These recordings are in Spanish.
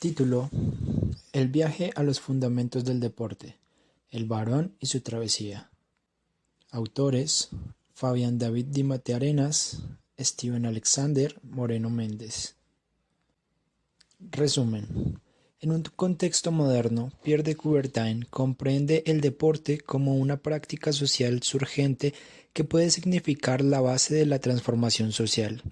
Título: El viaje a los fundamentos del deporte, el varón y su travesía. Autores: Fabián David Di Arenas, Steven Alexander Moreno Méndez. Resumen: en un contexto moderno, Pierre de Coubertin comprende el deporte como una práctica social surgente que puede significar la base de la transformación social.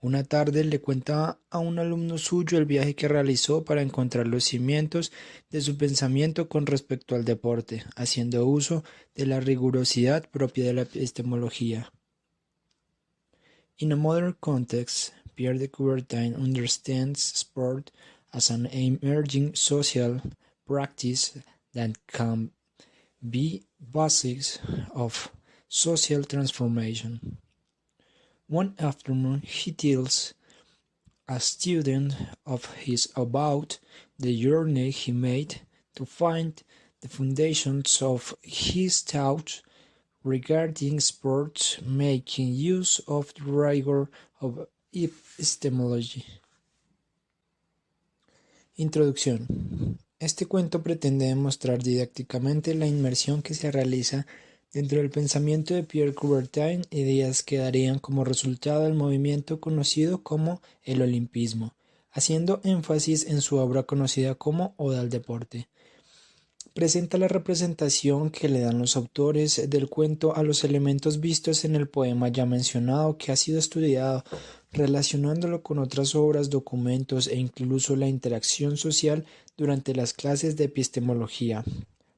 Una tarde le cuenta a un alumno suyo el viaje que realizó para encontrar los cimientos de su pensamiento con respecto al deporte, haciendo uso de la rigurosidad propia de la epistemología. In a modern context, Pierre de Coubertin understands sport as an emerging social practice that can be basis of social transformation. One afternoon he tells a student of his about the journey he made to find the foundations of his thoughts regarding sports, making use of the rigor of epistemology. Introducción. Este cuento pretende demostrar didácticamente la inmersión que se realiza dentro del pensamiento de Pierre Coubertin, ideas que darían como resultado el movimiento conocido como el olimpismo, haciendo énfasis en su obra conocida como Oda al deporte. Presenta la representación que le dan los autores del cuento a los elementos vistos en el poema ya mencionado, que ha sido estudiado, relacionándolo con otras obras, documentos e incluso la interacción social durante las clases de epistemología,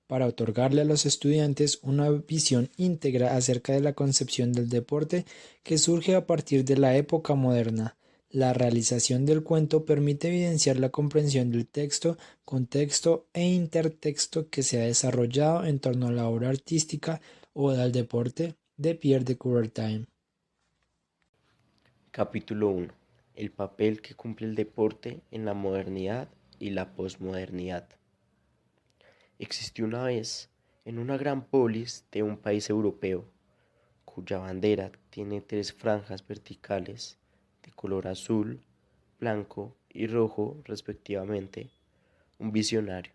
para otorgarle a los estudiantes una visión íntegra acerca de la concepción del deporte que surge a partir de la época moderna. La realización del cuento permite evidenciar la comprensión del texto, contexto e intertexto que se ha desarrollado en torno a la obra artística Oda al deporte de Pierre de Coubertin. Capítulo 1. El papel que cumple el deporte en la modernidad y la posmodernidad. Existió una vez, en una gran polis de un país europeo, cuya bandera tiene tres franjas verticales de color azul, blanco y rojo respectivamente, un visionario,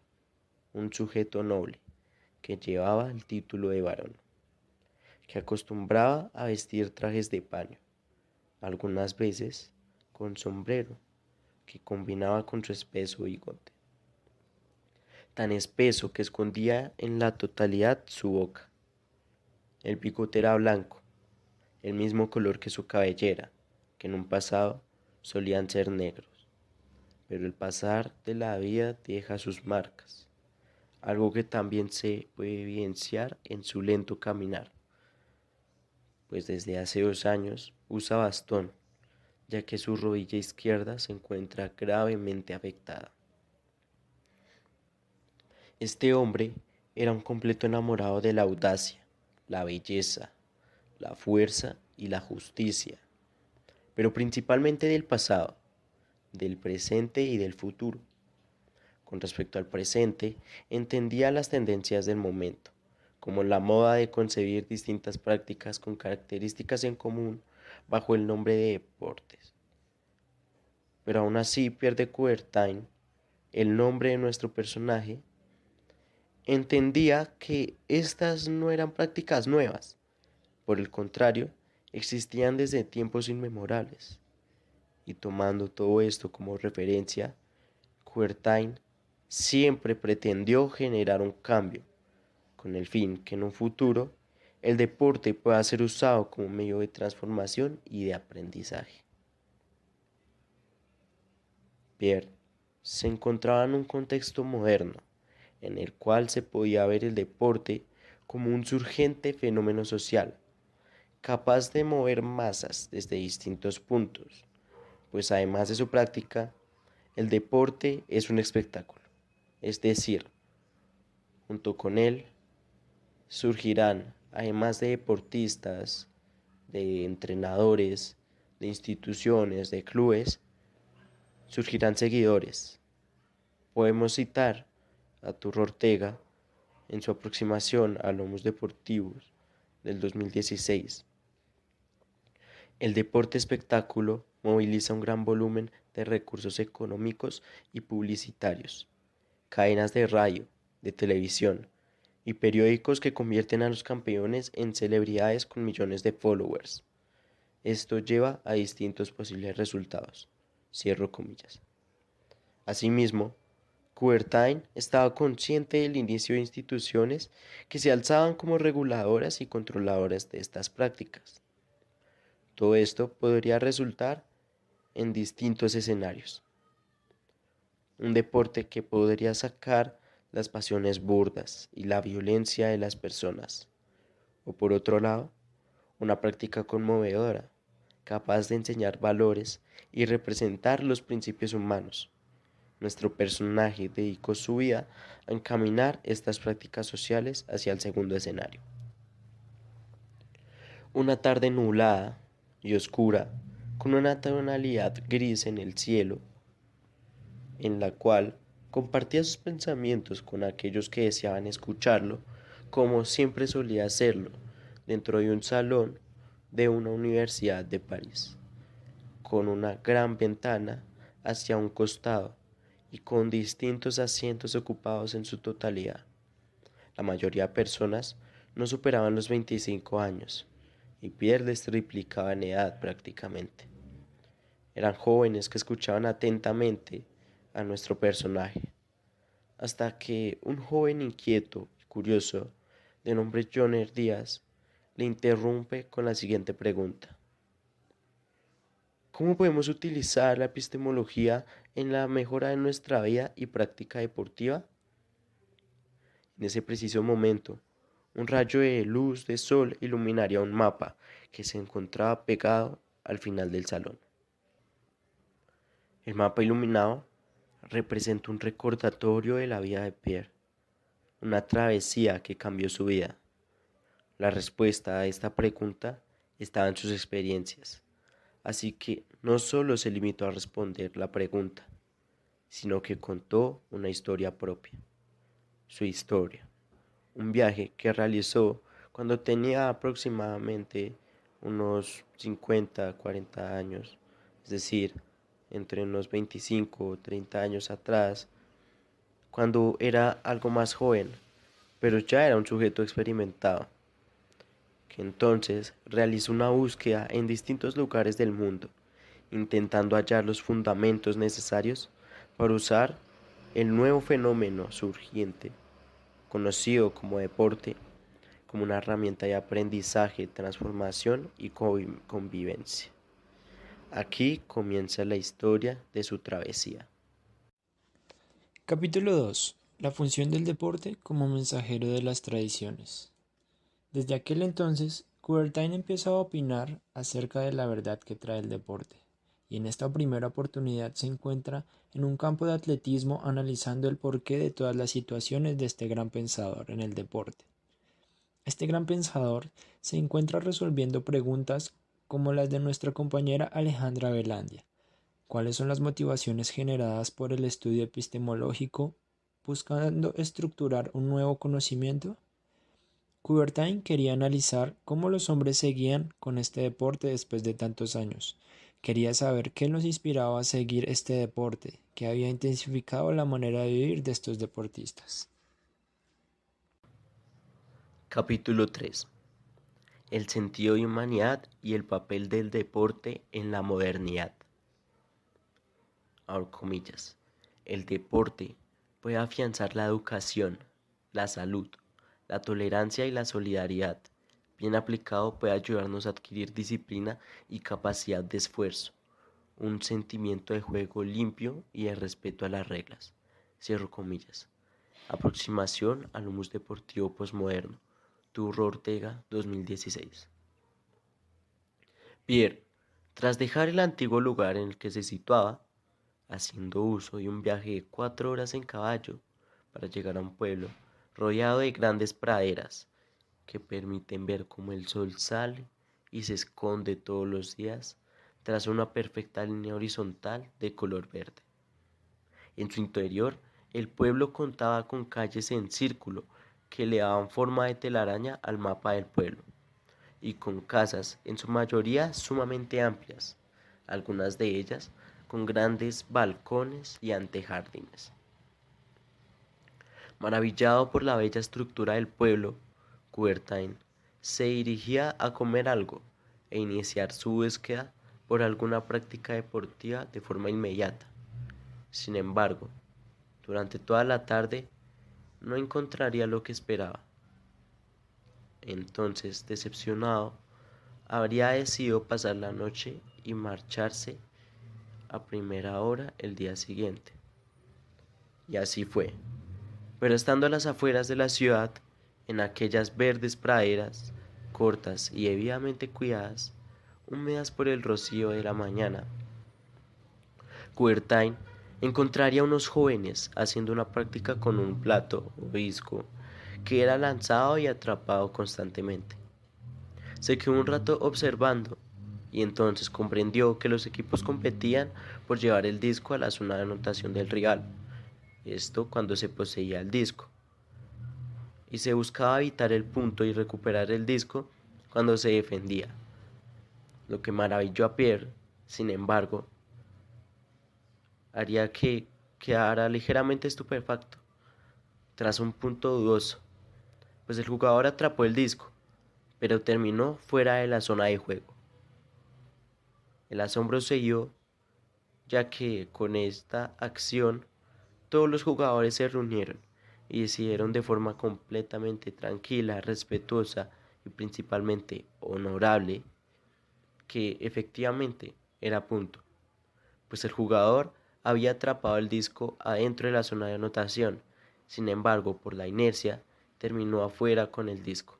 un sujeto noble, que llevaba el título de varón, que acostumbraba a vestir trajes de paño, algunas veces con sombrero, que combinaba con su espeso bigote, tan espeso que escondía en la totalidad su boca. El bigote era blanco, el mismo color que su cabellera, que en un pasado solían ser negros, pero el pasar de la vida deja sus marcas, algo que también se puede evidenciar en su lento caminar, pues desde hace 2 años usa bastón, ya que su rodilla izquierda se encuentra gravemente afectada. Este hombre era un completo enamorado de la audacia, la belleza, la fuerza y la justicia, pero principalmente del pasado, del presente y del futuro. Con respecto al presente, entendía las tendencias del momento, como la moda de concebir distintas prácticas con características en común bajo el nombre de deportes. Pero aún así pierde Coubertin, el nombre de nuestro personaje, entendía que estas no eran prácticas nuevas. Por el contrario, existían desde tiempos inmemorables. Y tomando todo esto como referencia, Coubertin siempre pretendió generar un cambio, con el fin que en un futuro el deporte pueda ser usado como medio de transformación y de aprendizaje. Pierre se encontraba en un contexto moderno, en el cual se podía ver el deporte como un surgente fenómeno social, capaz de mover masas desde distintos puntos, pues además de su práctica, el deporte es un espectáculo, es decir, junto con él surgirán, además de deportistas, de entrenadores, de instituciones, de clubes, surgirán seguidores. Podemos citar a Turro Ortega en su aproximación a lomos deportivos del 2016. El deporte espectáculo moviliza un gran volumen de recursos económicos y publicitarios, cadenas de radio, de televisión y periódicos que convierten a los campeones en celebridades con millones de followers. Esto lleva a distintos posibles resultados. Cierro comillas. Asimismo, Coubertin estaba consciente del inicio de instituciones que se alzaban como reguladoras y controladoras de estas prácticas. Todo esto podría resultar en distintos escenarios. Un deporte que podría sacar las pasiones burdas y la violencia de las personas. O por otro lado, una práctica conmovedora, capaz de enseñar valores y representar los principios humanos. Nuestro personaje dedicó su vida a encaminar estas prácticas sociales hacia el segundo escenario. Una tarde nublada y oscura, con una tonalidad gris en el cielo, en la cual compartía sus pensamientos con aquellos que deseaban escucharlo, como siempre solía hacerlo, dentro de un salón de una universidad de París, con una gran ventana hacia un costado y con distintos asientos ocupados en su totalidad. La mayoría de personas no superaban los 25 años y Pierre les triplicaba en edad prácticamente. Eran jóvenes que escuchaban atentamente a nuestro personaje, hasta que un joven inquieto y curioso de nombre Joner Díaz le interrumpe con la siguiente pregunta. ¿Cómo podemos utilizar la epistemología en la mejora de nuestra vida y práctica deportiva? En ese preciso momento, un rayo de luz de sol iluminaría un mapa que se encontraba pegado al final del salón. El mapa iluminado representa un recordatorio de la vida de Pierre, una travesía que cambió su vida. La respuesta a esta pregunta estaba en sus experiencias, así que no solo se limitó a responder la pregunta, sino que contó una historia propia, su historia, un viaje que realizó cuando tenía aproximadamente unos 50, 40 años, es decir, entre unos 25 o 30 años atrás, cuando era algo más joven, pero ya era un sujeto experimentado, que entonces realizó una búsqueda en distintos lugares del mundo, intentando hallar los fundamentos necesarios para usar el nuevo fenómeno surgiente, conocido como deporte, como una herramienta de aprendizaje, transformación y convivencia. Aquí comienza la historia de su travesía. Capítulo 2. La función del deporte como mensajero de las tradiciones. Desde aquel entonces, Coubertin empieza a opinar acerca de la verdad que trae el deporte, y en esta primera oportunidad se encuentra en un campo de atletismo analizando el porqué de todas las situaciones de este gran pensador en el deporte. Este gran pensador se encuentra resolviendo preguntas como las de nuestra compañera Alejandra Velandia. ¿Cuáles son las motivaciones generadas por el estudio epistemológico buscando estructurar un nuevo conocimiento? Coubertin quería analizar cómo los hombres seguían con este deporte después de tantos años. Quería saber qué los inspiraba a seguir este deporte, qué había intensificado la manera de vivir de estos deportistas. Capítulo 3. El sentido de humanidad y el papel del deporte en la modernidad. Abro comillas. El deporte puede afianzar la educación, la salud, la tolerancia y la solidaridad. Bien aplicado puede ayudarnos a adquirir disciplina y capacidad de esfuerzo, un sentimiento de juego limpio y de respeto a las reglas. Cierro comillas. Aproximación al humus deportivo posmoderno. Turro Ortega, 2016. Pierre, tras dejar el antiguo lugar en el que se situaba, haciendo uso de un viaje de 4 horas en caballo para llegar a un pueblo rodeado de grandes praderas que permiten ver cómo el sol sale y se esconde todos los días tras una perfecta línea horizontal de color verde. En su interior, el pueblo contaba con calles en círculo que le daban forma de telaraña al mapa del pueblo, y con casas en su mayoría sumamente amplias, algunas de ellas con grandes balcones y antejardines. Maravillado por la bella estructura del pueblo, Coubertin se dirigía a comer algo e iniciar su búsqueda por alguna práctica deportiva de forma inmediata. Sin embargo, durante toda la tarde no encontraría lo que esperaba. Entonces, decepcionado, habría decidido pasar la noche y marcharse a primera hora el día siguiente. Y así fue. Pero estando a las afueras de la ciudad, en aquellas verdes praderas, cortas y debidamente cuidadas, húmedas por el rocío de la mañana, Coubertin encontraría a unos jóvenes haciendo una práctica con un plato o disco que era lanzado y atrapado constantemente. Se quedó un rato observando y entonces comprendió que los equipos competían por llevar el disco a la zona de anotación del rival, esto cuando se poseía el disco, y se buscaba evitar el punto y recuperar el disco cuando se defendía. Lo que maravilló a Pierre, sin embargo, haría que quedara ligeramente estupefacto tras un punto dudoso, pues el jugador atrapó el disco, pero terminó fuera de la zona de juego. El asombro siguió, ya que con esta acción todos los jugadores se reunieron y decidieron de forma completamente tranquila, respetuosa y principalmente honorable que efectivamente era punto, pues el jugador había atrapado el disco adentro de la zona de anotación. Sin embargo, por la inercia, terminó afuera con el disco.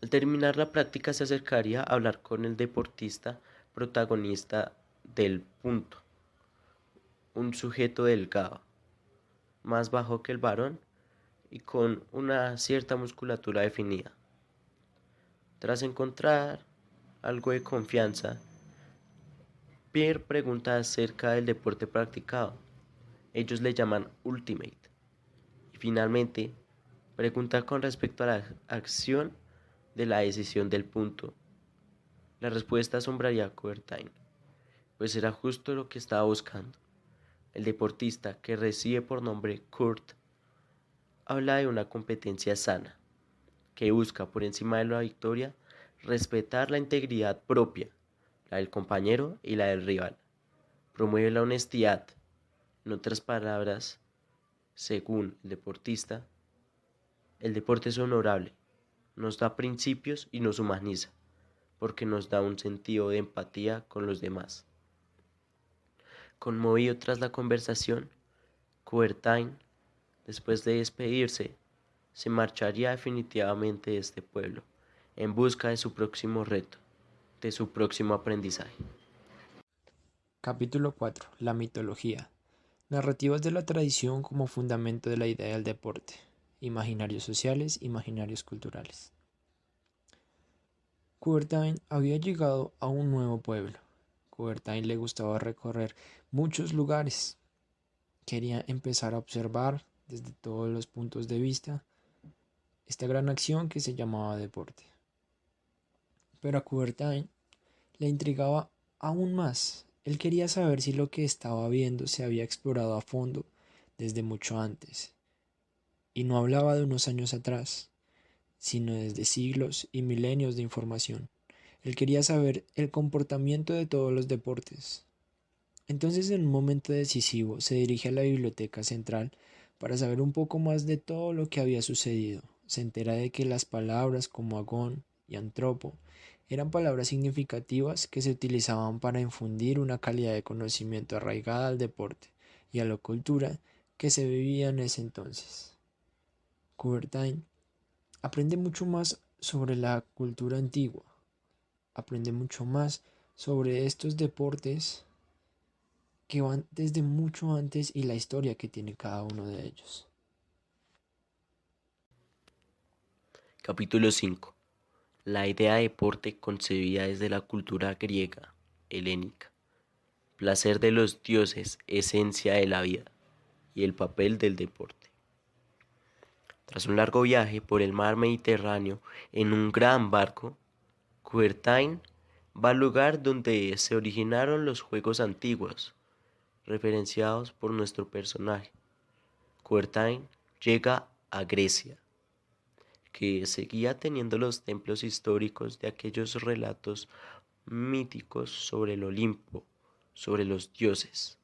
Al terminar la práctica se acercaría a hablar con el deportista protagonista del punto, un sujeto delgado, más bajo que el varón y con una cierta musculatura definida. Tras encontrar algo de confianza, Pierre pregunta acerca del deporte practicado. Ellos le llaman Ultimate. Y finalmente, pregunta con respecto a la acción de la decisión del punto. La respuesta asombraría a Coubertin, pues era justo lo que estaba buscando. El deportista, que recibe por nombre Kurt, habla de una competencia sana, que busca por encima de la victoria respetar la integridad propia, la del compañero y la del rival. Promueve la honestidad. En otras palabras, según el deportista, el deporte es honorable, nos da principios y nos humaniza, porque nos da un sentido de empatía con los demás. Conmovido tras la conversación, Coubertin, después de despedirse, se marcharía definitivamente de este pueblo, en busca de su próximo reto, de su próximo aprendizaje. Capítulo 4. La mitología. Narrativas de la tradición como fundamento de la idea del deporte. Imaginarios sociales, imaginarios culturales. Coubertin había llegado a un nuevo pueblo. Coubertin le gustaba recorrer muchos lugares. Quería empezar a observar desde todos los puntos de vista esta gran acción que se llamaba deporte. Pero a Coubertin le intrigaba aún más. Él quería saber si lo que estaba viendo se había explorado a fondo desde mucho antes. Y no hablaba de unos años atrás, sino desde siglos y milenios de información. Él quería saber el comportamiento de todos los deportes. Entonces, en un momento decisivo, se dirige a la biblioteca central para saber un poco más de todo lo que había sucedido. Se entera de que las palabras como agón y antropo eran palabras significativas que se utilizaban para infundir una calidad de conocimiento arraigada al deporte y a la cultura que se vivía en ese entonces. Coubertin aprende mucho más sobre la cultura antigua, aprende mucho más sobre estos deportes que van desde mucho antes y la historia que tiene cada uno de ellos. Capítulo 5. La idea de deporte concebida desde la cultura griega, helénica. Placer de los dioses, esencia de la vida y el papel del deporte. Tras un largo viaje por el mar Mediterráneo en un gran barco, Coubertin va al lugar donde se originaron los juegos antiguos, referenciados por nuestro personaje. Coubertin llega a Grecia, que seguía teniendo los templos históricos de aquellos relatos míticos sobre el Olimpo, sobre los dioses,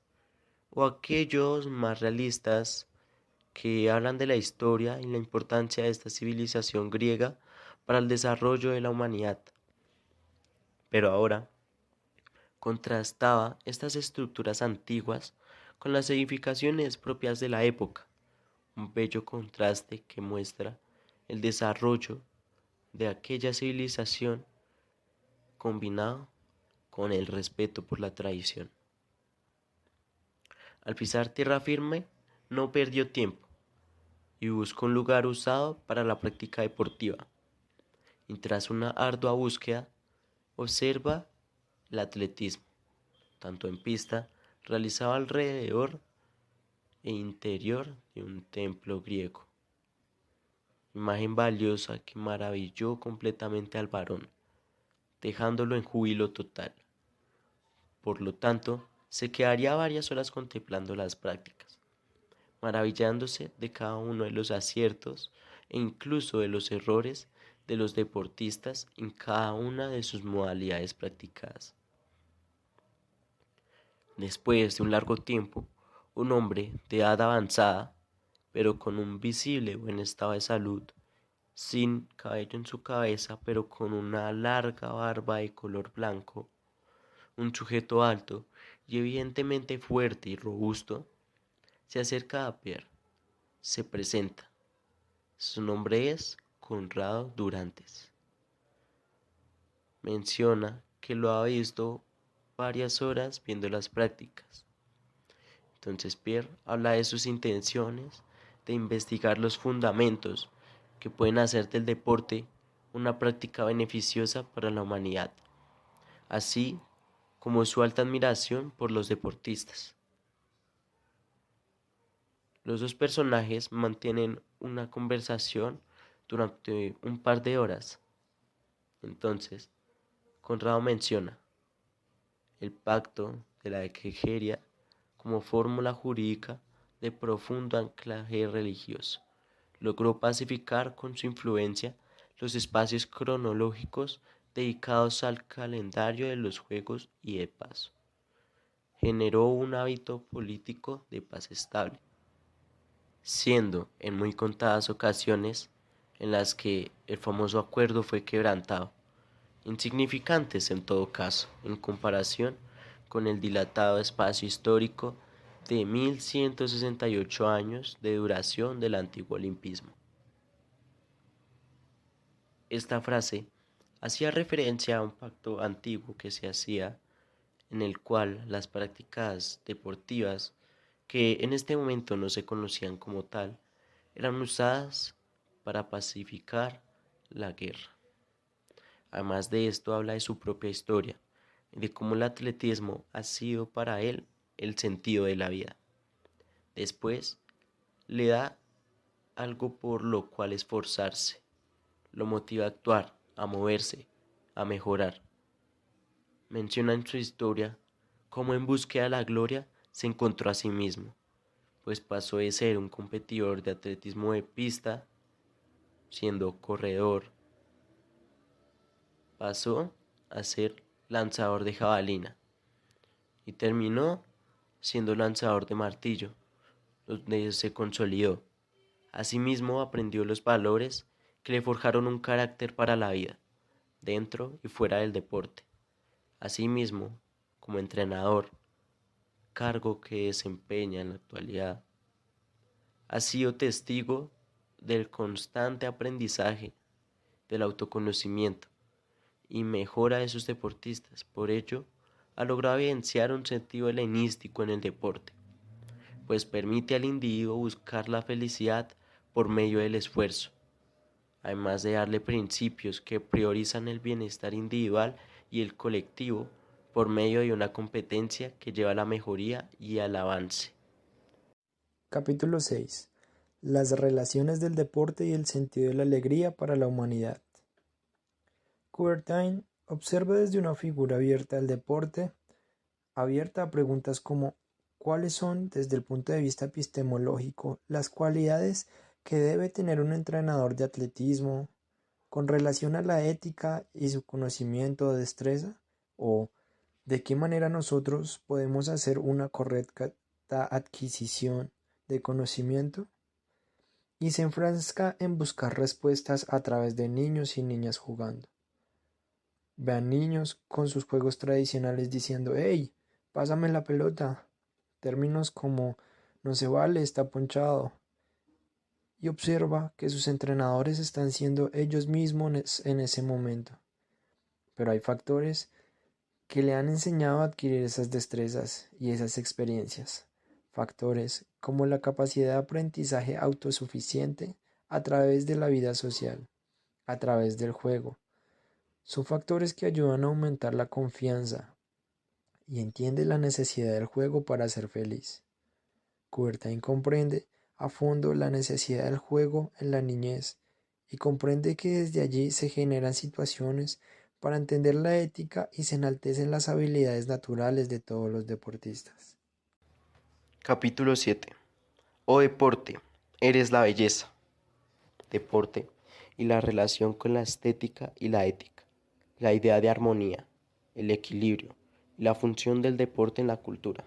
o aquellos más realistas que hablan de la historia y la importancia de esta civilización griega para el desarrollo de la humanidad. Pero ahora contrastaba estas estructuras antiguas con las edificaciones propias de la época, un bello contraste que muestra el desarrollo de aquella civilización combinado con el respeto por la tradición. Al pisar tierra firme, no perdió tiempo y buscó un lugar usado para la práctica deportiva. Y tras una ardua búsqueda, observa el atletismo, tanto en pista, realizado alrededor e interior de un templo griego. Imagen valiosa que maravilló completamente al varón, dejándolo en júbilo total. Por lo tanto, se quedaría varias horas contemplando las prácticas, maravillándose de cada uno de los aciertos e incluso de los errores de los deportistas en cada una de sus modalidades practicadas. Después de un largo tiempo, un hombre de edad avanzada, pero con un visible buen estado de salud, sin cabello en su cabeza, pero con una larga barba de color blanco, un sujeto alto y evidentemente fuerte y robusto, se acerca a Pierre, se presenta. Su nombre es Conrado Durantes. Menciona que lo ha visto varias horas viendo las prácticas. Entonces Pierre habla de sus intenciones de investigar los fundamentos que pueden hacer del deporte una práctica beneficiosa para la humanidad, así como su alta admiración por los deportistas. Los dos personajes mantienen una conversación durante un par de horas. Entonces, Conrado menciona el pacto de la Egeria como fórmula jurídica de profundo anclaje religioso. Logró pacificar con su influencia los espacios cronológicos dedicados al calendario de los juegos y de paso. Generó un hábito político de paz estable, siendo en muy contadas ocasiones en las que el famoso acuerdo fue quebrantado, insignificantes en todo caso, en comparación con el dilatado espacio histórico de 1168 años de duración del antiguo olimpismo. Esta frase hacía referencia a un pacto antiguo que se hacía en el cual las prácticas deportivas, que en este momento no se conocían como tal, eran usadas para pacificar la guerra. Además de esto habla de su propia historia y de cómo el atletismo ha sido para él el sentido de la vida. Después le da algo por lo cual esforzarse, lo motiva a actuar, a moverse, a mejorar. Menciona en su historia cómo en búsqueda de la gloria se encontró a sí mismo, pues pasó de ser un competidor de atletismo de pista, siendo corredor, pasó a ser lanzador de jabalina y terminó siendo lanzador de martillo, donde se consolidó. Asimismo aprendió los valores que le forjaron un carácter para la vida, dentro y fuera del deporte. Asimismo, como entrenador, cargo que desempeña en la actualidad, ha sido testigo del constante aprendizaje, del autoconocimiento y mejora de sus deportistas. Por ello, ha logrado evidenciar un sentido helenístico en el deporte, pues permite al individuo buscar la felicidad por medio del esfuerzo, además de darle principios que priorizan el bienestar individual y el colectivo por medio de una competencia que lleva a la mejoría y al avance. Capítulo 6. Las relaciones del deporte y el sentido de la alegría para la humanidad. Coubertin Observa desde una figura abierta al deporte, abierta a preguntas como ¿cuáles son, desde el punto de vista epistemológico, las cualidades que debe tener un entrenador de atletismo con relación a la ética y su conocimiento o destreza? ¿O de qué manera nosotros podemos hacer una correcta adquisición de conocimiento? Y se enfrasca en buscar respuestas a través de niños y niñas jugando. Vean niños con sus juegos tradicionales diciendo, hey, pásame la pelota. Términos como no se vale, está ponchado. Y observa que sus entrenadores están siendo ellos mismos en ese momento. Pero hay factores que le han enseñado a adquirir esas destrezas y esas experiencias. Factores como la capacidad de aprendizaje autosuficiente a través de la vida social, a través del juego. Son factores que ayudan a aumentar la confianza y entiende la necesidad del juego para ser feliz. Coubertin comprende a fondo la necesidad del juego en la niñez y comprende que desde allí se generan situaciones para entender la ética y se enaltecen las habilidades naturales de todos los deportistas. Capítulo 7. Oh deporte, eres la belleza. Deporte y la relación con la estética y la ética. La idea de armonía, el equilibrio y la función del deporte en la cultura.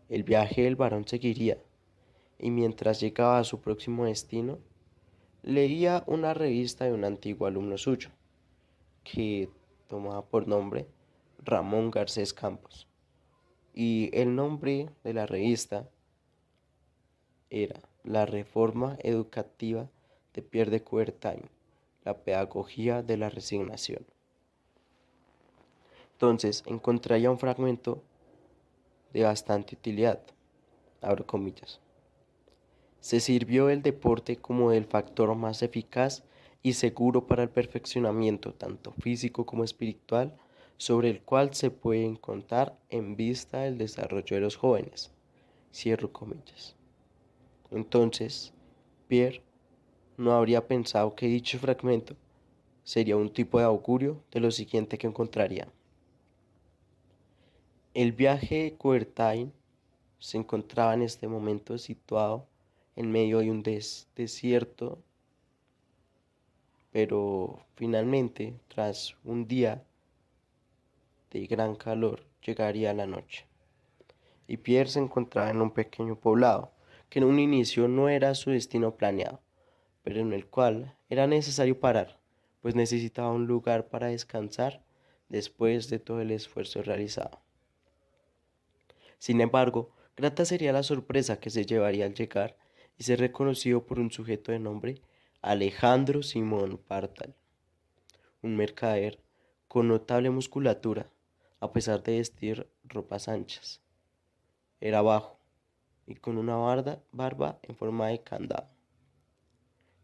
El viaje del varón seguiría, y mientras llegaba a su próximo destino, leía una revista de un antiguo alumno suyo, que tomaba por nombre Ramón Garcés Campos. Y el nombre de la revista era La Reforma Educativa de Pierre de Coubertin, la pedagogía de la resignación. Entonces encontré un fragmento de bastante utilidad, abro comillas. Se sirvió el deporte como el factor más eficaz y seguro para el perfeccionamiento tanto físico como espiritual sobre el cual se pueden contar en vista del desarrollo de los jóvenes. Cierro comillas. Entonces, Pierre no habría pensado que dicho fragmento sería un tipo de augurio de lo siguiente que encontraría. El viaje de Coubertin se encontraba en este momento situado en medio de un desierto, pero finalmente, tras un día de gran calor, llegaría la noche. Y Pierre se encontraba en un pequeño poblado, que en un inicio no era su destino planeado, pero en el cual era necesario parar, pues necesitaba un lugar para descansar después de todo el esfuerzo realizado. Sin embargo, grata sería la sorpresa que se llevaría al llegar y ser reconocido por un sujeto de nombre Alejandro Simón Partal, un mercader con notable musculatura, a pesar de vestir ropas anchas. Era bajo y con una barba en forma de candado.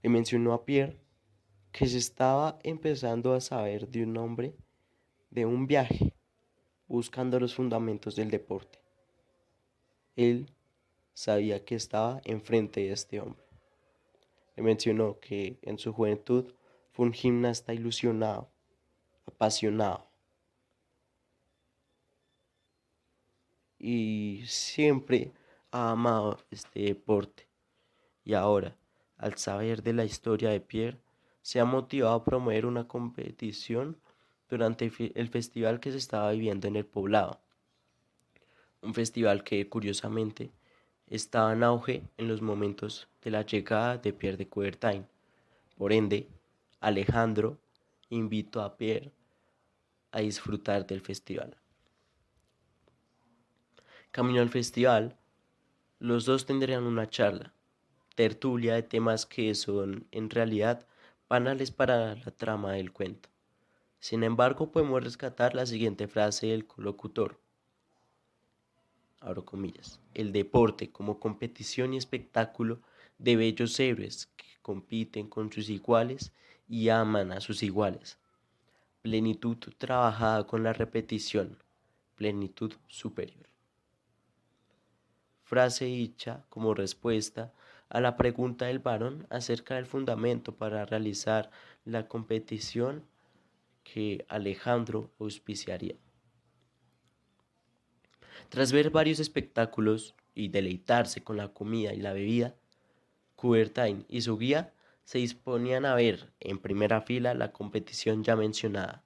Le mencionó a Pierre que se estaba empezando a saber de un hombre de un viaje buscando los fundamentos del deporte. Él sabía que estaba enfrente de este hombre. Le mencionó que en su juventud fue un gimnasta ilusionado, apasionado y siempre ha amado este deporte. Y ahora, al saber de la historia de Pierre, se ha motivado a promover una competición durante el festival que se estaba viviendo en el poblado. Un festival que, curiosamente, estaba en auge en los momentos de la llegada de Pierre de Coubertin. Por ende, Alejandro invitó a Pierre a disfrutar del festival. Camino al festival, los dos tendrían una charla, tertulia de temas que son en realidad banales para la trama del cuento. Sin embargo, podemos rescatar la siguiente frase del colocutor. Abro comillas. El deporte como competición y espectáculo de bellos héroes que compiten con sus iguales y aman a sus iguales. Plenitud trabajada con la repetición. Plenitud superior. Frase dicha como respuesta a la pregunta del varón acerca del fundamento para realizar la competición que Alejandro auspiciaría. Tras ver varios espectáculos y deleitarse con la comida y la bebida, Coubertin y su guía se disponían a ver en primera fila la competición ya mencionada.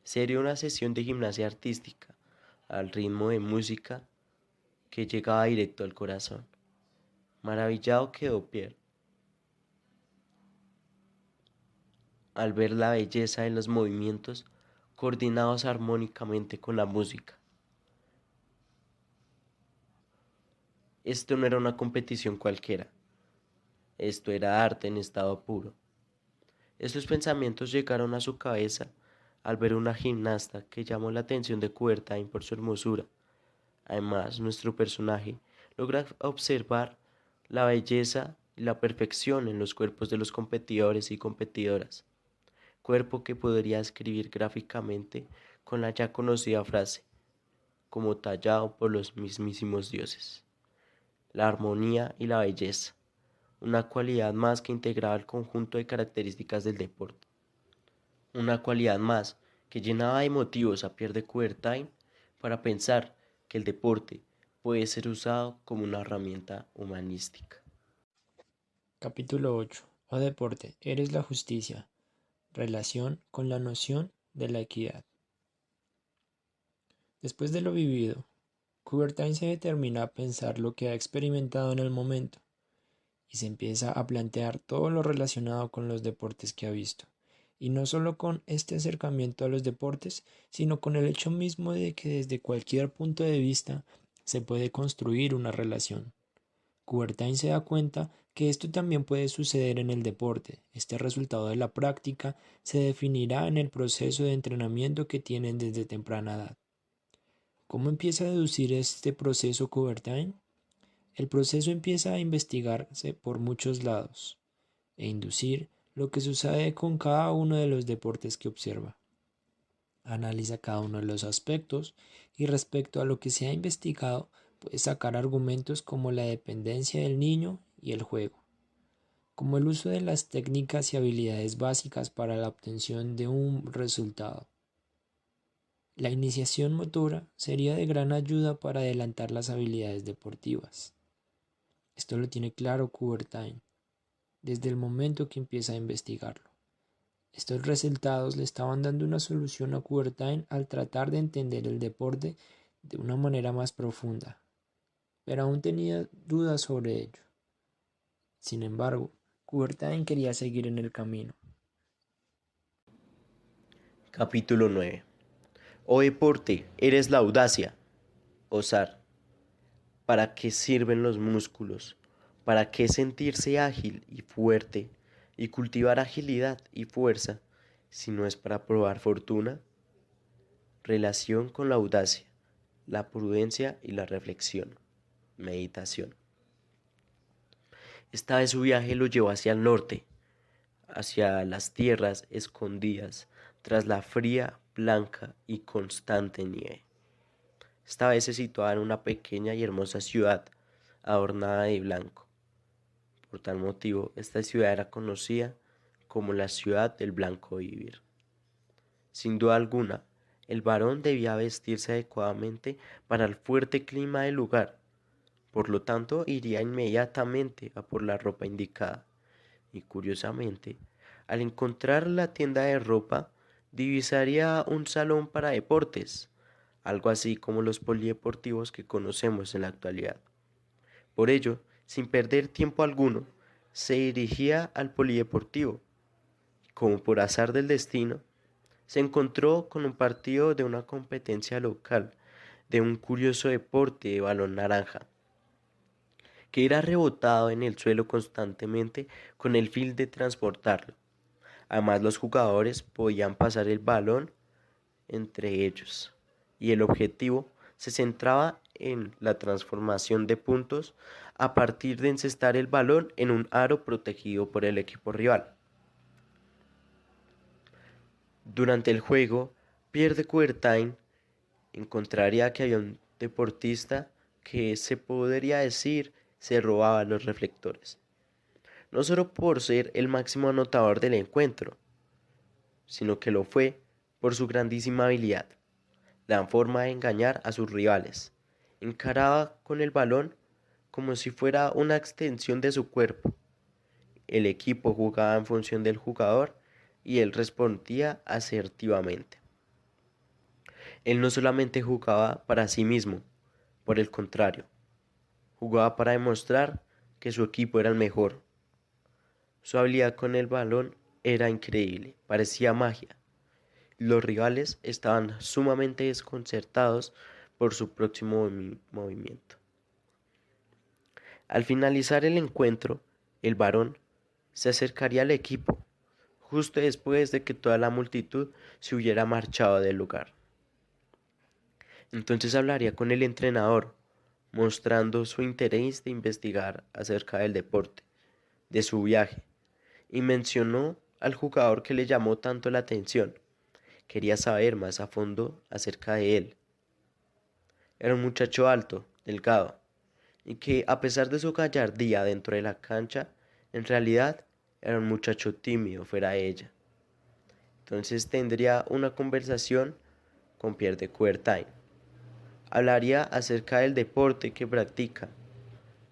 Sería una sesión de gimnasia artística al ritmo de música que llegaba directo al corazón. Maravillado quedó Pierre al ver la belleza de los movimientos coordinados armónicamente con la música. Esto no era una competición cualquiera, esto era arte en estado puro. Estos pensamientos llegaron a su cabeza al ver una gimnasta que llamó la atención de Coubertin por su hermosura. Además, nuestro personaje logra observar la belleza y la perfección en los cuerpos de los competidores y competidoras, cuerpo que podría escribir gráficamente con la ya conocida frase, como tallado por los mismísimos dioses. La armonía y la belleza, una cualidad más que integraba el conjunto de características del deporte. Una cualidad más que llenaba de motivos a Pierre de Coubertin para pensar que el deporte puede ser usado como una herramienta humanística. Capítulo 8. Oh deporte, eres la justicia. Relación con la noción de la equidad. Después de lo vivido, Coubertin se determina a pensar lo que ha experimentado en el momento y se empieza a plantear todo lo relacionado con los deportes que ha visto. Y no solo con este acercamiento a los deportes, sino con el hecho mismo de que desde cualquier punto de vista se puede construir una relación. Coubertin se da cuenta que esto también puede suceder en el deporte. Este resultado de la práctica se definirá en el proceso de entrenamiento que tienen desde temprana edad. ¿Cómo empieza a deducir este proceso Coubertin? El proceso empieza a investigarse por muchos lados e inducir lo que sucede con cada uno de los deportes que observa. Analiza cada uno de los aspectos y respecto a lo que se ha investigado puede sacar argumentos como la dependencia del niño y el juego, como el uso de las técnicas y habilidades básicas para la obtención de un resultado. La iniciación motora sería de gran ayuda para adelantar las habilidades deportivas. Esto lo tiene claro Coubertin desde el momento que empieza a investigarlo. Estos resultados le estaban dando una solución a Coubertin al tratar de entender el deporte de una manera más profunda, pero aún tenía dudas sobre ello. Sin embargo, Coubertin quería seguir en el camino. Capítulo 9. Oh deporte, eres la audacia. Osar. ¿Para qué sirven los músculos? ¿Para qué sentirse ágil y fuerte y cultivar agilidad y fuerza si no es para probar fortuna? Relación con la audacia, la prudencia y la reflexión. Meditación. Esta vez su viaje lo llevó hacia el norte, hacia las tierras escondidas tras la fría, blanca y constante nieve. Esta vez se situaba en una pequeña y hermosa ciudad adornada de blanco. Por tal motivo, esta ciudad era conocida como la ciudad del blanco vivir. Sin duda alguna, el varón debía vestirse adecuadamente para el fuerte clima del lugar. Por lo tanto, iría inmediatamente a por la ropa indicada. Y curiosamente, al encontrar la tienda de ropa, divisaría un salón para deportes, algo así como los polideportivos que conocemos en la actualidad. Por ello, sin perder tiempo alguno, se dirigía al polideportivo. Como por azar del destino, se encontró con un partido de una competencia local de un curioso deporte de balón naranja, que era rebotado en el suelo constantemente con el fin de transportarlo. Además, los jugadores podían pasar el balón entre ellos, y el objetivo se centraba en la transformación de puntos a partir de encestar el balón en un aro protegido por el equipo rival. Durante el juego, Pierre de Coubertin encontraría que había un deportista que se podría decir se robaba los reflectores, no solo por ser el máximo anotador del encuentro, sino que lo fue por su grandísima habilidad, la forma de engañar a sus rivales. Encaraba con el balón como si fuera una extensión de su cuerpo. El equipo jugaba en función del jugador y él respondía asertivamente. Él no solamente jugaba para sí mismo, por el contrario, jugaba para demostrar que su equipo era el mejor. Su habilidad con el balón era increíble, parecía magia. Los rivales estaban sumamente desconcertados por su próximo movimiento. Al finalizar el encuentro, el varón se acercaría al equipo, justo después de que toda la multitud se hubiera marchado del lugar. Entonces hablaría con el entrenador, mostrando su interés de investigar acerca del deporte, de su viaje, y mencionó al jugador que le llamó tanto la atención. Quería saber más a fondo acerca de él. Era un muchacho alto, delgado, y que a pesar de su gallardía dentro de la cancha, en realidad era un muchacho tímido fuera de ella. Entonces tendría una conversación con Pierre de Coubertin. Hablaría acerca del deporte que practica.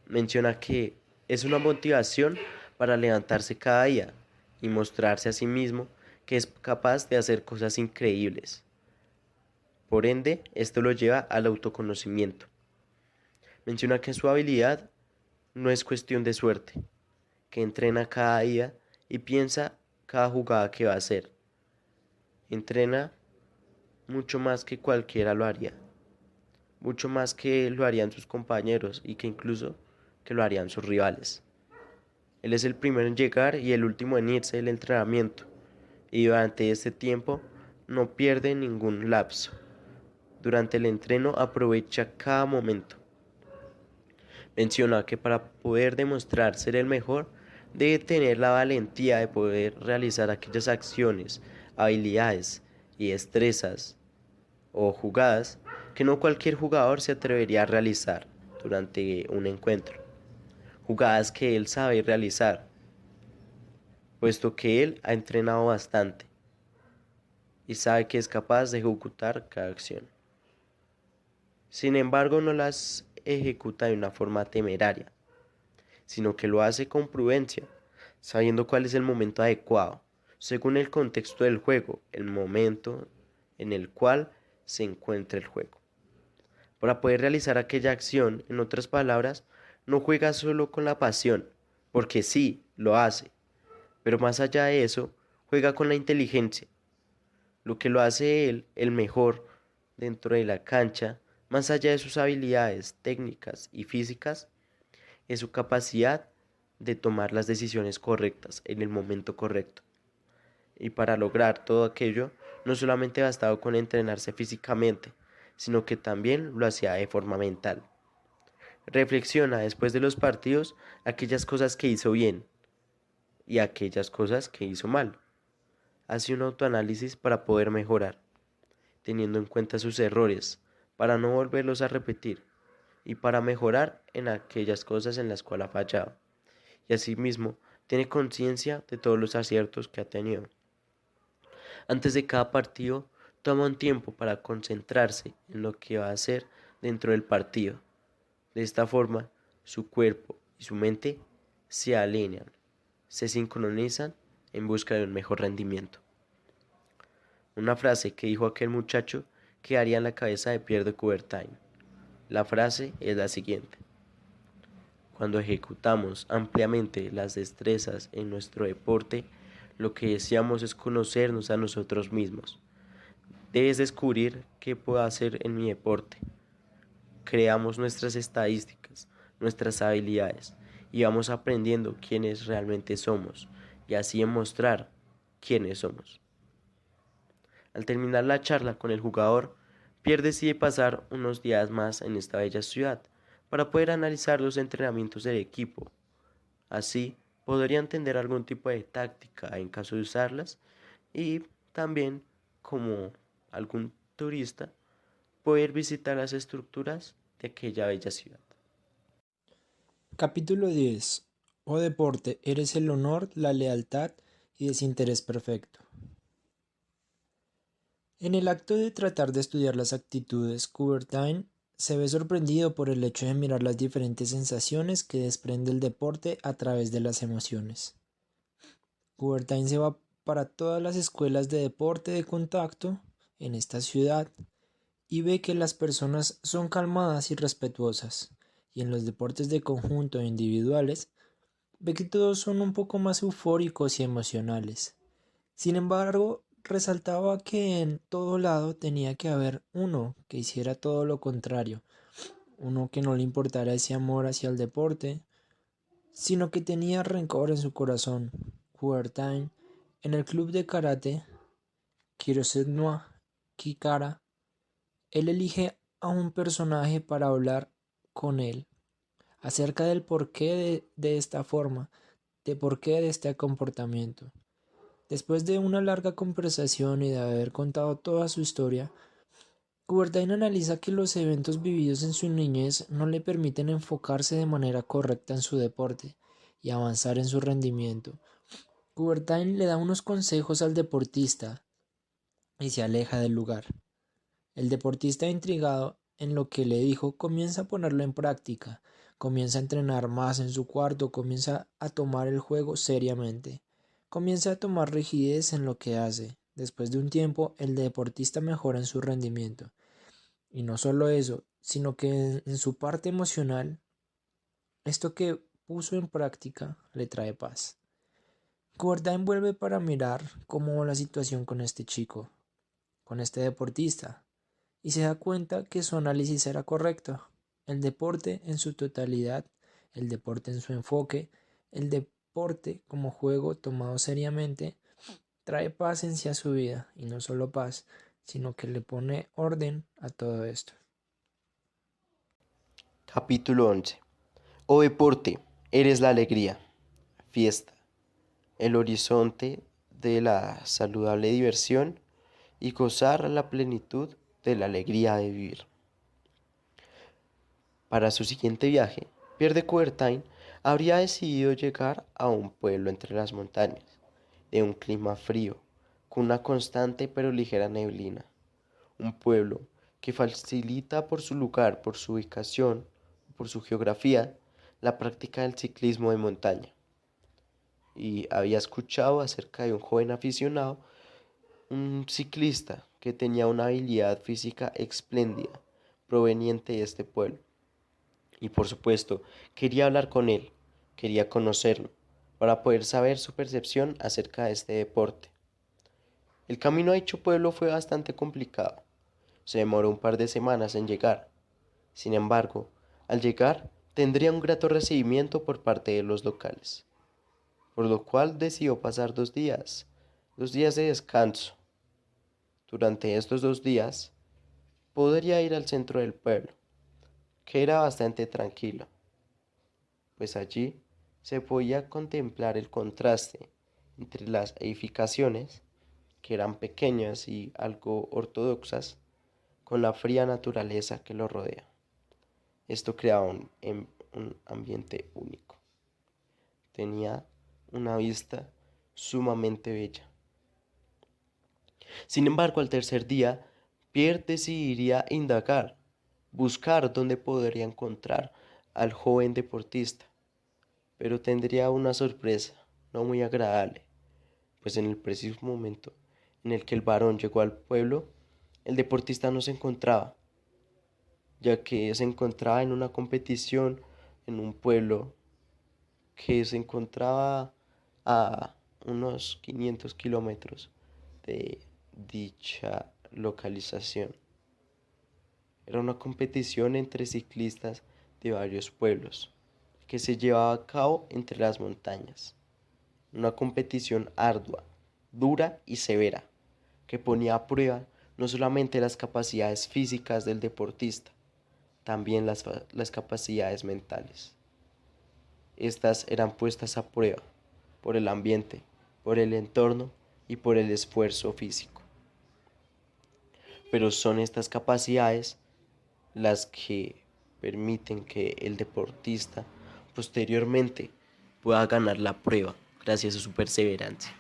Menciona que es una motivación para levantarse cada día y mostrarse a sí mismo que es capaz de hacer cosas increíbles. Por ende, esto lo lleva al autoconocimiento. Menciona que su habilidad no es cuestión de suerte, que entrena cada día y piensa cada jugada que va a hacer. Entrena mucho más que cualquiera lo haría, mucho más que lo harían sus compañeros y que incluso que lo harían sus rivales. Él es el primero en llegar y el último en irse del entrenamiento, y durante este tiempo no pierde ningún lapso. Durante el entreno aprovecha cada momento. Menciona que para poder demostrar ser el mejor, debe tener la valentía de poder realizar aquellas acciones, habilidades y destrezas o jugadas que no cualquier jugador se atrevería a realizar durante un encuentro. Jugadas que él sabe realizar, puesto que él ha entrenado bastante y sabe que es capaz de ejecutar cada acción. Sin embargo, no las ejecuta de una forma temeraria, sino que lo hace con prudencia, sabiendo cuál es el momento adecuado, según el contexto del juego, el momento en el cual se encuentra el juego. Para poder realizar aquella acción, en otras palabras, no juega solo con la pasión, porque sí, lo hace, pero más allá de eso, juega con la inteligencia. Lo que lo hace él el mejor dentro de la cancha, más allá de sus habilidades técnicas y físicas, es su capacidad de tomar las decisiones correctas en el momento correcto. Y para lograr todo aquello, no solamente bastaba con entrenarse físicamente, sino que también lo hacía de forma mental. Reflexiona después de los partidos aquellas cosas que hizo bien y aquellas cosas que hizo mal. Hace un autoanálisis para poder mejorar, teniendo en cuenta sus errores, para no volverlos a repetir y para mejorar en aquellas cosas en las cuales ha fallado. Y asimismo, tiene conciencia de todos los aciertos que ha tenido. Antes de cada partido, toma un tiempo para concentrarse en lo que va a hacer dentro del partido. De esta forma, su cuerpo y su mente se alinean, se sincronizan en busca de un mejor rendimiento. Una frase que dijo aquel muchacho quedaría en la cabeza de Pierre de Coubertin. La frase es la siguiente: cuando ejecutamos ampliamente las destrezas en nuestro deporte, lo que deseamos es conocernos a nosotros mismos. Debes descubrir qué puedo hacer en mi deporte. Creamos nuestras estadísticas, nuestras habilidades y vamos aprendiendo quiénes realmente somos y así demostrar quiénes somos. Al terminar la charla con el jugador, Pierre decide pasar unos días más en esta bella ciudad para poder analizar los entrenamientos del equipo. Así podría entender algún tipo de táctica en caso de usarlas y también, como algún turista, poder visitar las estructuras de aquella bella ciudad. Capítulo 10. Oh deporte, eres el honor, la lealtad y desinterés perfecto. En el acto de tratar de estudiar las actitudes, Coubertin se ve sorprendido por el hecho de mirar las diferentes sensaciones que desprende el deporte a través de las emociones. Coubertin se va para todas las escuelas de deporte de contacto en esta ciudad y ve que las personas son calmadas y respetuosas, y en los deportes de conjunto e individuales ve que todos son un poco más eufóricos y emocionales. Sin embargo, resaltaba que en todo lado tenía que haber uno que hiciera todo lo contrario, uno que no le importara ese amor hacia el deporte, sino que tenía rencor en su corazón. Coubertin, en el club de karate Kirosenoa Kikara, él elige a un personaje para hablar con él acerca del porqué de esta forma, de por qué de este comportamiento. Después de una larga conversación y de haber contado toda su historia, Coubertin analiza que los eventos vividos en su niñez no le permiten enfocarse de manera correcta en su deporte y avanzar en su rendimiento. Coubertin le da unos consejos al deportista y se aleja del lugar. El deportista, intrigado en lo que le dijo, comienza a ponerlo en práctica, comienza a entrenar más en su cuarto, comienza a tomar el juego seriamente, comienza a tomar rigidez en lo que hace. Después de un tiempo, el deportista mejora en su rendimiento. Y no solo eso, sino que en su parte emocional, esto que puso en práctica le trae paz. Coubertin vuelve para mirar cómo va la situación con este chico, con este deportista, y se da cuenta que su análisis era correcto. El deporte en su totalidad, el deporte en su enfoque, el deporte como juego tomado seriamente, trae paz en sí a su vida, y no solo paz, sino que le pone orden a todo esto. Capítulo 11. Oh deporte, eres la alegría, fiesta, el horizonte de la saludable diversión y gozar la plenitud de la alegría de vivir. Para su siguiente viaje, Pierre de Coubertin habría decidido llegar a un pueblo entre las montañas, de un clima frío, con una constante pero ligera neblina. Un pueblo que facilita por su lugar, por su ubicación, por su geografía, la práctica del ciclismo de montaña. Y había escuchado acerca de un joven aficionado, un ciclista que tenía una habilidad física espléndida, proveniente de este pueblo. Y por supuesto, quería hablar con él, quería conocerlo, para poder saber su percepción acerca de este deporte. El camino a dicho pueblo fue bastante complicado. Se demoró un par de semanas en llegar. Sin embargo, al llegar, tendría un grato recibimiento por parte de los locales, por lo cual decidió pasar 2 días de descanso. Durante estos 2 días, podría ir al centro del pueblo, que era bastante tranquilo, pues allí se podía contemplar el contraste entre las edificaciones, que eran pequeñas y algo ortodoxas, con la fría naturaleza que lo rodea. Esto creaba un ambiente único. Tenía una vista sumamente bella. Sin embargo, al tercer día, Pierre decidiría indagar, buscar dónde podría encontrar al joven deportista, pero tendría una sorpresa no muy agradable, pues en el preciso momento en el que el varón llegó al pueblo, el deportista no se encontraba, ya que se encontraba en una competición en un pueblo que se encontraba a unos 500 kilómetros de dicha localización. Era una competición entre ciclistas de varios pueblos que se llevaba a cabo entre las montañas. Una competición ardua, dura y severa, que ponía a prueba no solamente las capacidades físicas del deportista, también las capacidades mentales. Estas eran puestas a prueba por el ambiente, por el entorno y por el esfuerzo físico. Pero son estas capacidades las que permiten que el deportista posteriormente pueda ganar la prueba gracias a su perseverancia.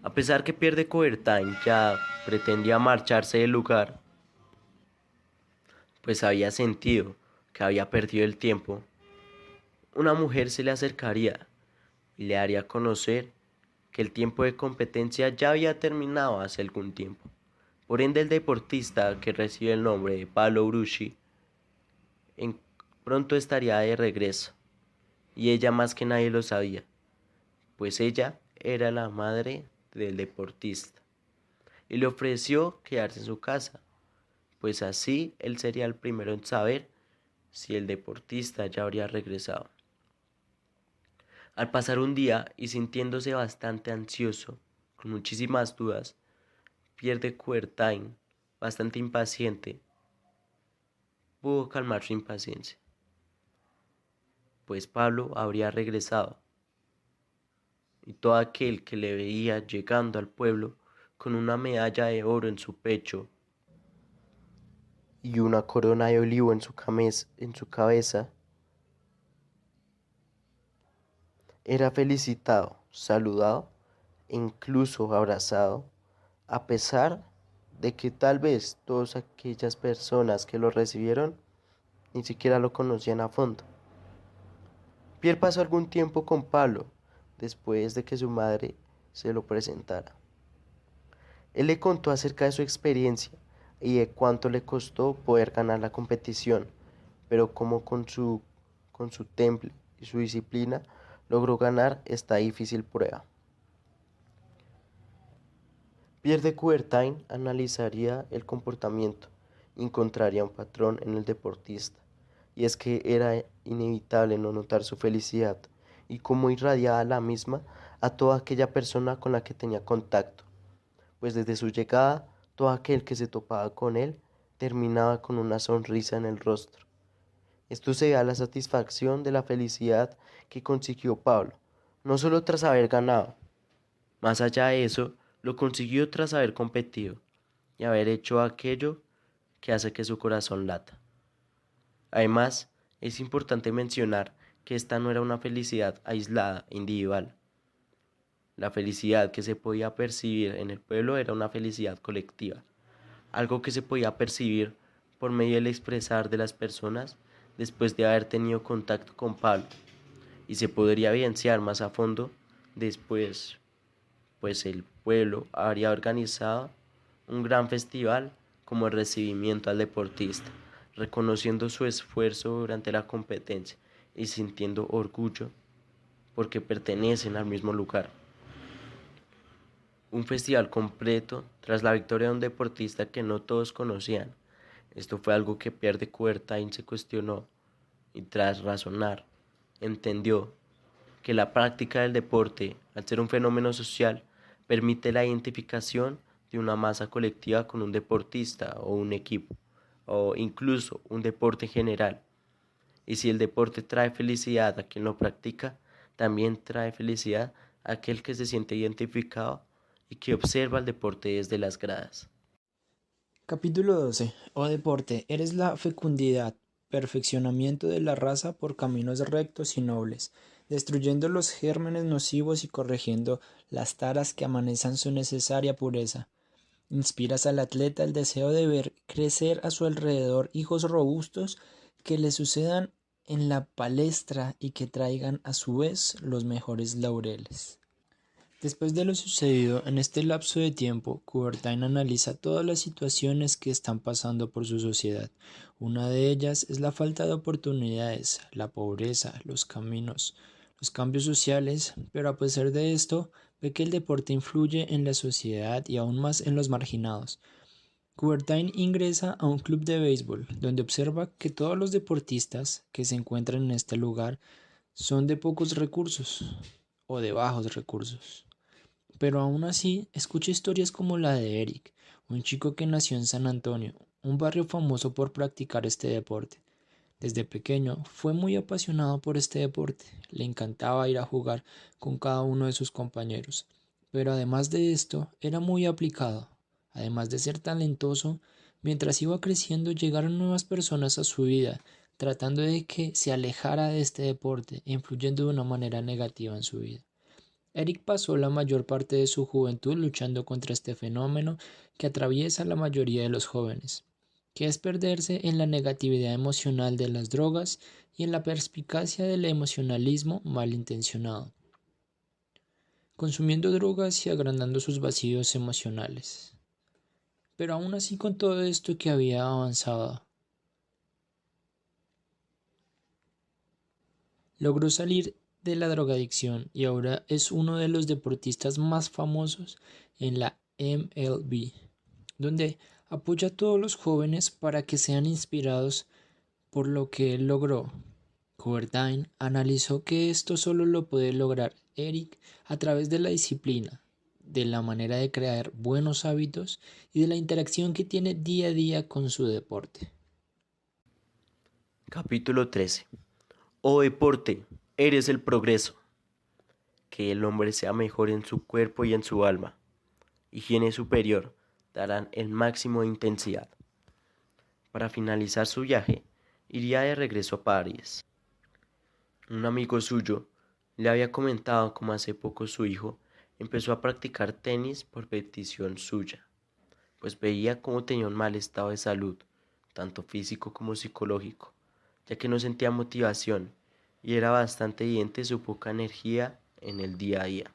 A pesar que Pierre de Coubertin ya pretendía marcharse del lugar, pues había sentido que había perdido el tiempo, una mujer se le acercaría y le haría conocer que el tiempo de competencia ya había terminado hace algún tiempo. Por ende, el deportista que recibe el nombre de Pablo Bruschi pronto estaría de regreso, y ella más que nadie lo sabía, pues ella era la madre del deportista, y le ofreció quedarse en su casa, pues así él sería el primero en saber si el deportista ya habría regresado. Al pasar un día y sintiéndose bastante ansioso, con muchísimas dudas, Pierre de Coubertin, bastante impaciente, pudo calmar su impaciencia, pues Pablo habría regresado, y todo aquel que le veía llegando al pueblo con una medalla de oro en su pecho y una corona de olivo en su cabeza, era felicitado, saludado e incluso abrazado, a pesar de que tal vez todas aquellas personas que lo recibieron ni siquiera lo conocían a fondo. Pierre pasó algún tiempo con Pablo después de que su madre se lo presentara. Él le contó acerca de su experiencia y de cuánto le costó poder ganar la competición, pero cómo con su temple y su disciplina logró ganar esta difícil prueba. Pierre de Coubertin analizaría el comportamiento y encontraría un patrón en el deportista, y es que era inevitable no notar su felicidad y cómo irradiaba la misma a toda aquella persona con la que tenía contacto, pues desde su llegada todo aquel que se topaba con él terminaba con una sonrisa en el rostro. Esto se da a la satisfacción de la felicidad que consiguió Pablo, no solo tras haber ganado. Más allá de eso, lo consiguió tras haber competido y haber hecho aquello que hace que su corazón lata. Además, es importante mencionar que esta no era una felicidad aislada, individual. La felicidad que se podía percibir en el pueblo era una felicidad colectiva, algo que se podía percibir por medio del expresar de las personas después de haber tenido contacto con Pablo, y se podría evidenciar más a fondo después, pues el pueblo habría organizado un gran festival como el recibimiento al deportista, reconociendo su esfuerzo durante la competencia y sintiendo orgullo porque pertenecen al mismo lugar. Un festival completo tras la victoria de un deportista que no todos conocían. Esto fue algo que Pierre de Coubertin se cuestionó y tras razonar, entendió que la práctica del deporte, al ser un fenómeno social, permite la identificación de una masa colectiva con un deportista o un equipo, o incluso un deporte en general. Y si el deporte trae felicidad a quien lo practica, también trae felicidad a aquel que se siente identificado y que observa el deporte desde las gradas. Capítulo 12. Oh deporte, eres la fecundidad, perfeccionamiento de la raza por caminos rectos y nobles, destruyendo los gérmenes nocivos y corrigiendo las taras que amenazan su necesaria pureza. Inspiras al atleta el deseo de ver crecer a su alrededor hijos robustos que le sucedan en la palestra y que traigan a su vez los mejores laureles. Después de lo sucedido en este lapso de tiempo, Coubertin analiza todas las situaciones que están pasando por su sociedad. Una de ellas es la falta de oportunidades, la pobreza, los cambios sociales, pero a pesar de esto, ve que el deporte influye en la sociedad y aún más en los marginados. Coubertin ingresa a un club de béisbol, donde observa que todos los deportistas que se encuentran en este lugar son de pocos recursos o de bajos recursos. Pero aún así, escucha historias como la de Eric, un chico que nació en San Antonio, un barrio famoso por practicar este deporte. Desde pequeño fue muy apasionado por este deporte, le encantaba ir a jugar con cada uno de sus compañeros. Pero además de esto, era muy aplicado. Además de ser talentoso, mientras iba creciendo llegaron nuevas personas a su vida, tratando de que se alejara de este deporte e influyendo de una manera negativa en su vida. Eric pasó la mayor parte de su juventud luchando contra este fenómeno que atraviesa la mayoría de los jóvenes, que es perderse en la negatividad emocional de las drogas y en la perspicacia del emocionalismo malintencionado, consumiendo drogas y agrandando sus vacíos emocionales. Pero aún así con todo esto que había avanzado, logró salir de la drogadicción y ahora es uno de los deportistas más famosos en la MLB, donde apoya a todos los jóvenes para que sean inspirados por lo que él logró. Coubertin analizó que esto solo lo puede lograr Eric a través de la disciplina, de la manera de crear buenos hábitos y de la interacción que tiene día a día con su deporte. Capítulo 13. Oh deporte, eres el progreso. Que el hombre sea mejor en su cuerpo y en su alma. Higiene superior, darán el máximo de intensidad. Para finalizar su viaje, iría de regreso a París. Un amigo suyo le había comentado cómo hace poco su hijo empezó a practicar tenis por petición suya, pues veía cómo tenía un mal estado de salud, tanto físico como psicológico, ya que no sentía motivación y era bastante evidente su poca energía en el día a día.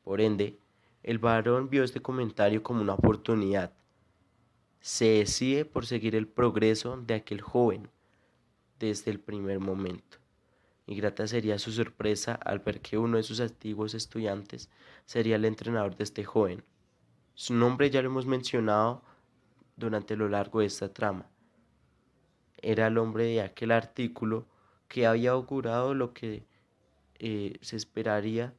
Por ende, el varón vio este comentario como una oportunidad. Se decide por seguir el progreso de aquel joven desde el primer momento. Y grata sería su sorpresa al ver que uno de sus antiguos estudiantes sería el entrenador de este joven. Su nombre ya lo hemos mencionado durante lo largo de esta trama. Era el hombre de aquel artículo que había augurado lo que se esperaría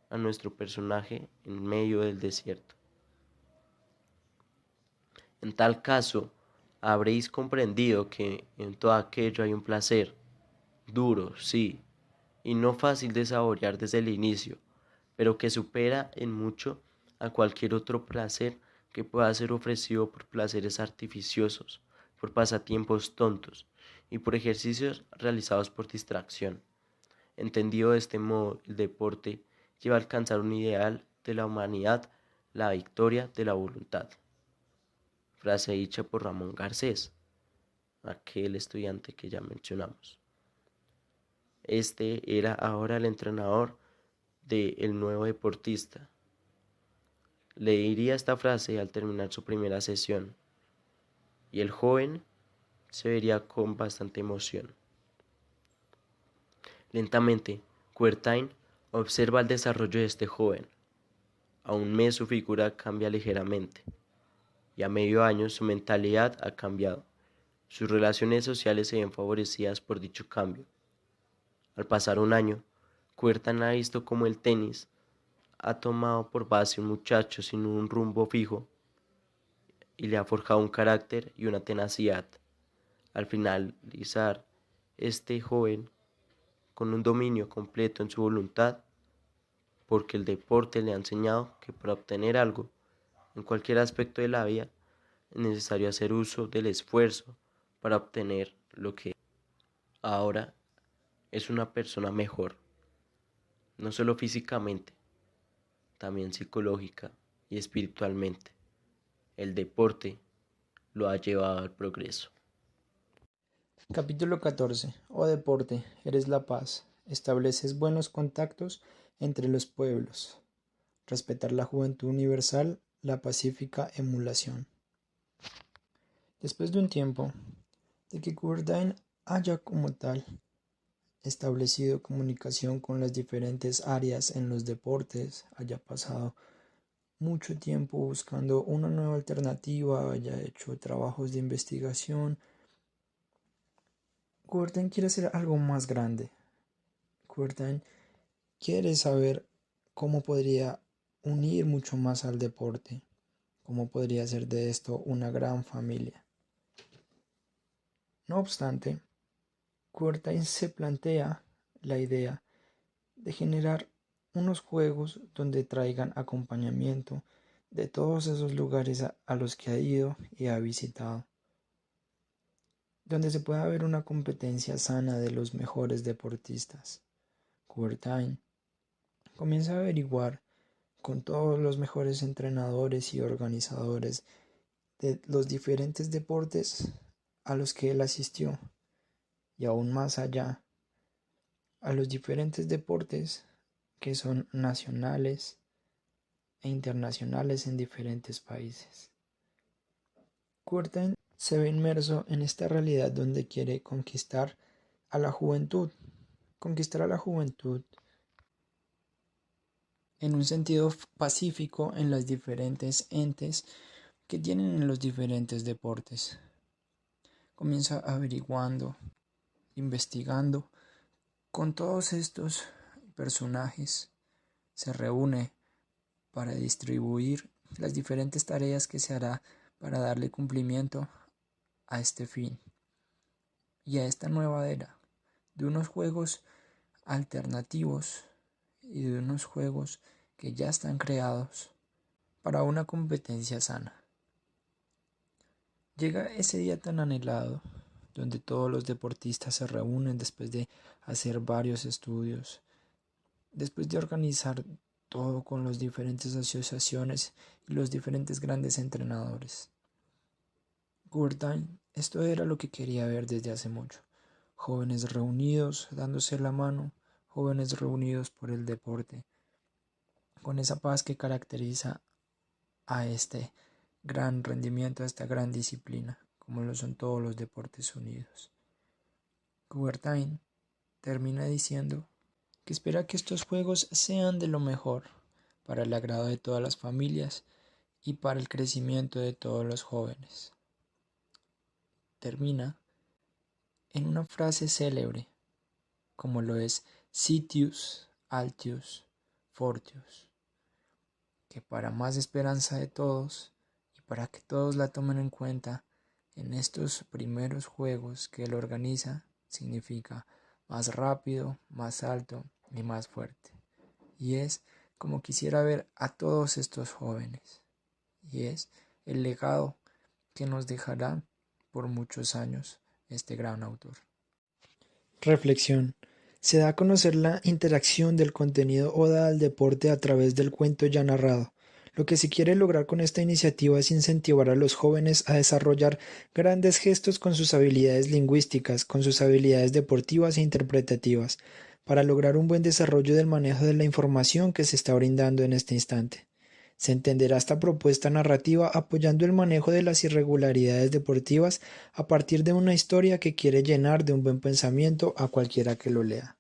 a nuestro personaje en medio del desierto. En tal caso, habréis comprendido que en todo aquello hay un placer, duro, sí, y no fácil de saborear desde el inicio, pero que supera en mucho a cualquier otro placer que pueda ser ofrecido por placeres artificiosos, por pasatiempos tontos y por ejercicios realizados por distracción. Entendido de este modo, el deporte lleva a alcanzar un ideal de la humanidad, la victoria de la voluntad. Frase dicha por Ramón Garcés, aquel estudiante que ya mencionamos. Este era ahora el entrenador del nuevo deportista. Le diría esta frase al terminar su primera sesión, y el joven se vería con bastante emoción. Lentamente, Coubertin observa el desarrollo de este joven. A un mes su figura cambia ligeramente, y a medio año su mentalidad ha cambiado. Sus relaciones sociales se ven favorecidas por dicho cambio. Al pasar un año, Coubertin ha visto cómo el tenis ha tomado por base un muchacho sin un rumbo fijo y le ha forjado un carácter y una tenacidad. Al finalizar, este joven, con un dominio completo en su voluntad, porque el deporte le ha enseñado que para obtener algo, en cualquier aspecto de la vida, es necesario hacer uso del esfuerzo para obtener lo que ahora es una persona mejor, no solo físicamente, también psicológica y espiritualmente. El deporte lo ha llevado al progreso. Capítulo 14. Oh deporte, eres la paz. Estableces buenos contactos entre los pueblos. Respetar la juventud universal, la pacífica emulación. Después de un tiempo, de que Coubertin haya como tal establecido comunicación con las diferentes áreas en los deportes, haya pasado mucho tiempo buscando una nueva alternativa, haya hecho trabajos de investigación, Coubertin quiere hacer algo más grande. Coubertin quiere saber cómo podría unir mucho más al deporte, cómo podría hacer de esto una gran familia. No obstante, Coubertin se plantea la idea de generar unos juegos donde traigan acompañamiento de todos esos lugares a los que ha ido y ha visitado, donde se pueda ver una competencia sana de los mejores deportistas. Coubertin Comienza a averiguar con todos los mejores entrenadores y organizadores de los diferentes deportes a los que él asistió y aún más allá, a los diferentes deportes que son nacionales e internacionales en diferentes países. Curtin se ve inmerso en esta realidad donde quiere a la juventud, conquistar a la juventud en un sentido pacífico en las diferentes entes que tienen en los diferentes deportes. Comienza averiguando, investigando con todos estos personajes, se reúne para distribuir las diferentes tareas que se hará para darle cumplimiento a este fin y a esta nueva era de unos juegos alternativos y de unos juegos que ya están creados para una competencia sana. Llega ese día tan anhelado donde todos los deportistas se reúnen después de hacer varios estudios, después de organizar todo con las diferentes asociaciones y los diferentes grandes entrenadores. Coubertin, esto era lo que quería ver desde hace mucho. Jóvenes reunidos, dándose la mano, jóvenes reunidos por el deporte, con esa paz que caracteriza a este gran rendimiento, a esta gran disciplina, como lo son todos los deportes unidos. Coubertin termina diciendo que espera que estos juegos sean de lo mejor para el agrado de todas las familias y para el crecimiento de todos los jóvenes. Termina en una frase célebre, como lo es Citius, Altius, Fortius, que para más esperanza de todos y para que todos la tomen en cuenta en estos primeros juegos que él organiza, significa más rápido, más alto y más fuerte. Y es como quisiera ver a todos estos jóvenes. Y es el legado que nos dejará por muchos años este gran autor. Reflexión. Se da a conocer la interacción del contenido oda al deporte a través del cuento ya narrado. Lo que se quiere lograr con esta iniciativa es incentivar a los jóvenes a desarrollar grandes gestos con sus habilidades lingüísticas, con sus habilidades deportivas e interpretativas, para lograr un buen desarrollo del manejo de la información que se está brindando en este instante. Se entenderá esta propuesta narrativa apoyando el manejo de las irregularidades deportivas a partir de una historia que quiere llenar de un buen pensamiento a cualquiera que lo lea.